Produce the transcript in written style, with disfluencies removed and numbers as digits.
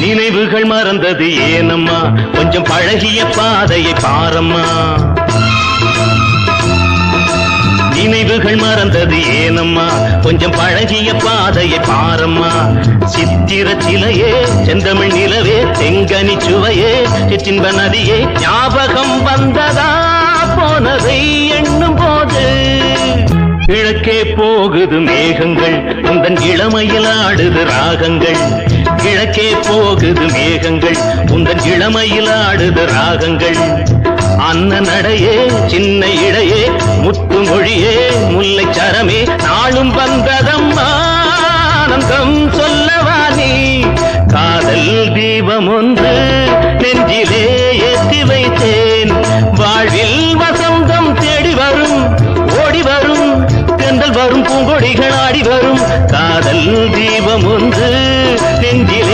நினைவுகள் மறந்தது ஏனம்மா கொஞ்சம் பழகிய பாதையை பாரம்மா நினைவுகள் மறந்தது ஏனம்மா கொஞ்சம் பழகிய பாதையை பாரம்மா சித்திர சிலையே செந்தமிழ் நிலவே தெங்கனி சுவையே சிற்றின்ப நதியே ஞாபகம் வந்ததா போனதை எண்ணும் போது கிழக்கே போகுது மேகங்கள் உந்தன் இளமையில் ஆடுது ராகங்கள் கிழக்கே போகுது மேகங்கள் உந்தன் இளமையில் ஆடுது ராகங்கள் அன்ன நடையே சின்ன இடையே முத்து மொழியே முல்லை சரமே நாளும் வந்ததம்மா ஆனந்தம் சொல்லவா நீ காதல் தீபம் ஒன்று நெஞ்சிலே ஏற்றி வைத்தேன் வாழ்வில் வசந்தம் தேடி வரும் ஓடி வரும் தென்றல் வரும் பூங்கொடிகள் ஆடி வரும் காதல் தீபம் ஒன்று நெஞ்சில்